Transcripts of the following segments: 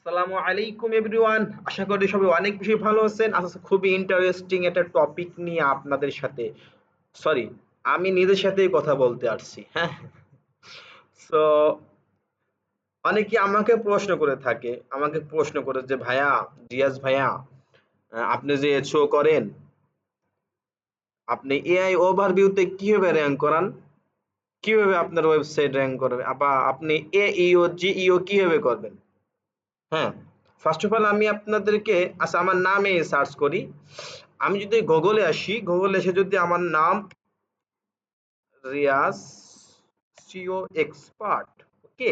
আসসালামু আলাইকুম এভরিওয়ান। আশা করি সবাই অনেক বেশি ভালো আছেন। আজকে খুবই ইন্টারেস্টিং একটা টপিক নিয়ে আপনাদের সাথে সরি আমি নিজের সাথেই কথা বলতে আসছি। হ্যাঁ, সো অনেকে আমাকে প্রশ্ন করে যে ভাইয়া, রিয়াজ ভাইয়া, আপনি যে শো করেন, আপনি এআই ওভারভিউতে কিভাবে র্যাঙ্ক করান? কিভাবে আপনার ওয়েবসাইট র্যাঙ্ক করবে, বা আপনি এইও জিইও কিভাবে করবেন? হ্যাঁ, ফার্স্ট অফ অল আমি আপনাদেরকে আচ্ছা আমার নামে সার্চ করি। আমি যদি গুগলে আসি, গুগলে এসে যদি আমার নাম রিয়াজ সিও এক্সপার্ট, ওকে,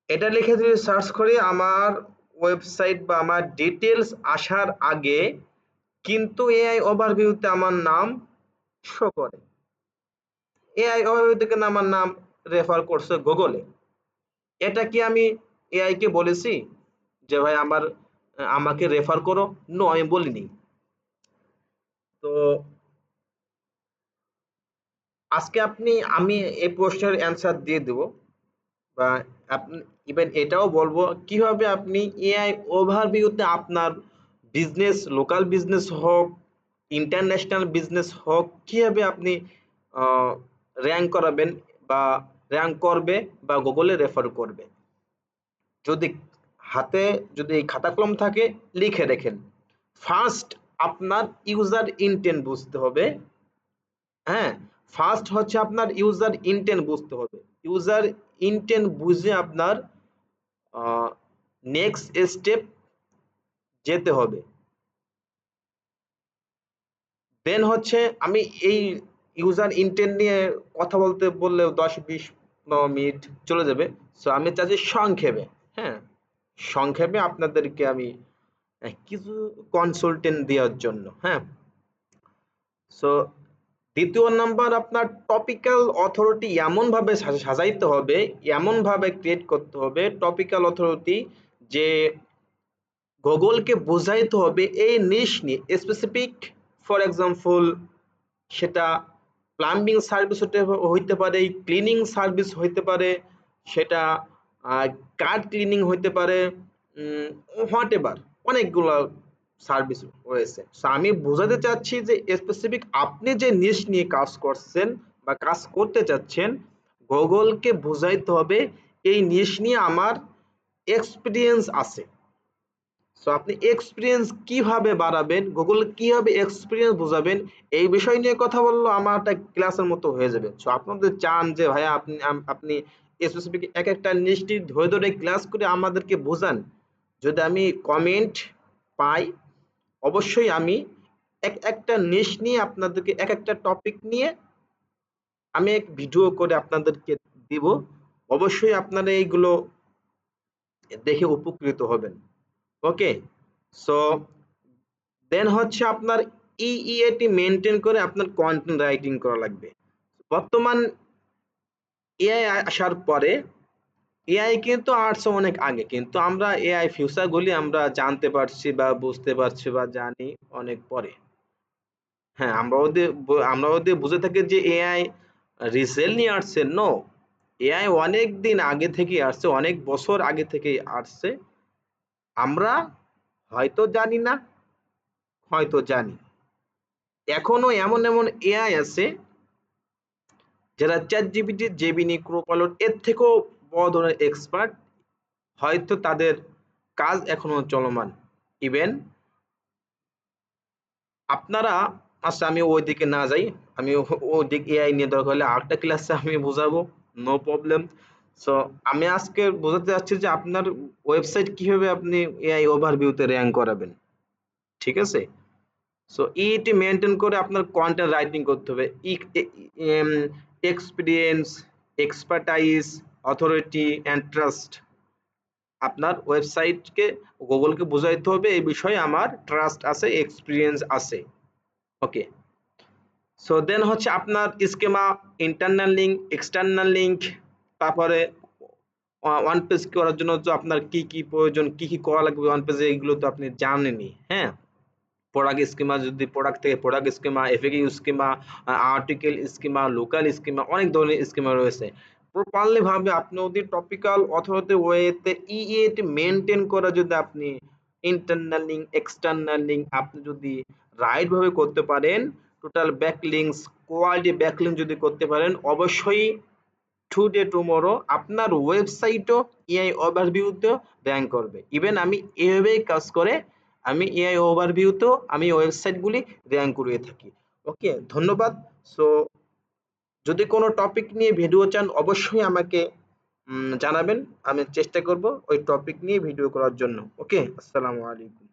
এটা লিখে যদি সার্চ করি, আমার ওয়েবসাইট বা আমার ডিটেলস আসার আগে কিন্তু এআই ওভারভিউতে আমার নাম শো করে। এআই ওভারভিউ থেকে আমার নাম রেফার করছে গুগলে। এটা কি আমি এআই কে বলেছি যে ভাই আমাকে রেফার করো? নো, আমি বলিনি। তো আজকে আমি এই প্রশ্নের অ্যান্সার দিয়ে দেব, বা আপনি ইভেন এটাও বলবো কিভাবে আপনি এআই ওভারভিউতে আপনার বিজনেস, লোকাল বিজনেস হোক, ইন্টারন্যাশনাল বিজনেস হোক, কিভাবে আপনি র্যাঙ্ক করাবেন, বা র্যাঙ্ক করবে, বা গুগলে রেফার করবে। যদি হাতে যদি খাতা কলম থাকে, লিখে রেখেন। ফার্স্ট আপনার ইউজার ইন্টেন্ট বুঝতে হবে। হ্যাঁ, ফার্স্ট হচ্ছে আপনার ইউজার ইন্টেন্ট বুঝতে হবে। ইউজার ইন্টেন্ট বুঝে আপনার নেক্সট স্টেপ যেতে হবে। দেন হচ্ছে আমি এই ইউজার ইন্টেন্ট নিয়ে কথা বলতে বললে 10-20 মিনিট চলে যাবে। সো আমি চাচ্ছি সংক্ষেপে, হ্যাঁ, সংক্ষেপে আপনাদেরকে আমি কিছু কনসালটেন্ট দেওয়ার জন্য। হ্যাঁ, সো দ্বিতীয় নাম্বার, আপনার টপিক্যাল অথরিটি এমনভাবে সাজাইতে হবে, এমনভাবে ক্রিয়েট করতে হবে টপিক্যাল অথরিটি, যে গুগলকে বোঝাইতে হবে এই নিশ নিয়ে স্পেসিফিক। ফর এক্সাম্পল, সেটা প্লাম্বিং সার্ভিস হইতে পারে, ক্লিনিং সার্ভিস হইতে পারে, সেটা কার ক্লিনিং হইতে পারে, হোয়াট এভার, অনেকগুলো সার্ভিস রয়েছে। সো আমি বোঝাতে চাচ্ছি যে স্পেসিফিক আপনি যে নিশ নিয়ে কাজ করছেন বা কাজ করতে চাচ্ছেন, গুগলকে বোঝাইতে হবে এই নিশ নিয়ে আমার এক্সপিরিয়েন্স আছে। সো আপনি এক্সপিরিয়েন্স কিভাবে বাড়াবেন, গুগল কিভাবে এক্সপিরিয়েন্স বোঝাবেন, এই বিষয় নিয়ে কথা বললো আমার একটা ক্লাসের মতো হয়ে যাবে। সো আপনাদের চান যে ভাইয়া আপনি স্পেসিফিক এক একটা নিশ্চিত ধরে ধরে ক্লাস করে আমাদেরকে বোঝান, যদি আমি কমেন্ট পাই, অবশ্যই আমি এক একটা নিশ নিয়ে আপনাদেরকে, এক একটা টপিক নিয়ে আমি এক ভিডিও করে আপনাদেরকে দিব। অবশ্যই আপনারা এইগুলো দেখে উপকৃত হবেন। ওকে, সো দেন হচ্ছে আপনার ইইএটি মেনটেন করে আপনার কন্টেন্ট রাইটিং করা লাগবে। বর্তমান এআই আসার পরে, এআই কিন্তু আসছে অনেক আগে, কিন্তু আমরা এআই ফিউচার গুলি আমরা জানতে পারছি বা বুঝতে পারছি বা জানি অনেক পরে। হ্যাঁ, আমরা ওদের বুঝে থাকি যে এআই রিসেন্টলি আসছে। নো, এআই অনেক দিন আগে থেকে আসছে, অনেক বছর আগে থেকেই আসছে। আমরা হয়তো জানি না, হয়তো জানি। এখনো এমন এমন এআই আছে যারা চ্যাট জিপিটি, জেমিনি, ক্রোপালট এর থেকেও বড় ধরনের এক্সপার্ট। হয়তো তাদের কাজ এখনো চলমান। ইভেন আপনারা, আচ্ছা আমি ওই দিকে না যাই, আমি ওই দিক এআই নিয়ে দরকার হলে আরেকটা ক্লাসে আমি বোঝাবো, নো প্রবলেম। সো আমি আজকে বোঝাতে চাচ্ছি যে আপনার ওয়েবসাইট কিভাবে আপনি এআই ওভারভিউতে র্যাঙ্ক করাবেন, ঠিক আছে? সো ইটি মেনটেন করে আপনার কন্টেন্ট রাইটিং করতে হবে। Experience, expertise, authority and trust. আপনার ওয়েবসাইটকে, গুগলকে বোঝাইতে হবে এই বিষয়ে আমার ট্রাস্ট আছে, এক্সপিরিয়েন্স আছে। ওকে, সো দেন হচ্ছে আপনার schema, internal link, external link, তারপরে ওয়ান পেজ করার জন্য তো আপনার কি কি প্রয়োজন, কি কি করা লাগবে ওয়ান পেজে, এগুলো তো আপনি জানেনই। হ্যাঁ, প্রোডাক্ট স্কিমা, যদি প্রোডাক্ট থেকে product schema, FAQ schema, article schema, local schema, অনেক ধরনের স্কিমা রয়েছে। প্রপারলি ভাবে আপনি যদি টপিক্যাল অথরিটি ওয়েতে ইএট মেনটেন করে যদি আপনি ইন্টারনাল লিঙ্ক এক্সটার্নাল লিঙ্ক আপনি যদি রাইট ভাবে করতে পারেন, টোটাল ব্যাকলিংকস কোয়ালিটি ব্যাকলিংক যদি করতে পারেন, অবশ্যই টুডে টুমরো আপনার ওয়েবসাইটও এআই ওভারভিউতেও র্যাঙ্ক করবে। ইভেন আমি এভাবেই কাজ করে আমি এআই ওভারভিউতেও আমি ওয়েবসাইটগুলি র্যাঙ্ক করিয়ে থাকি। ওকে, ধন্যবাদ। সো যদি কোনো টপিক নিয়ে ভিডিও চান অবশ্যই আমাকে জানাবেন, আমি চেষ্টা করব ওই টপিক নিয়ে ভিডিও করার জন্য। ওকে, আসসালামু আলাইকুম।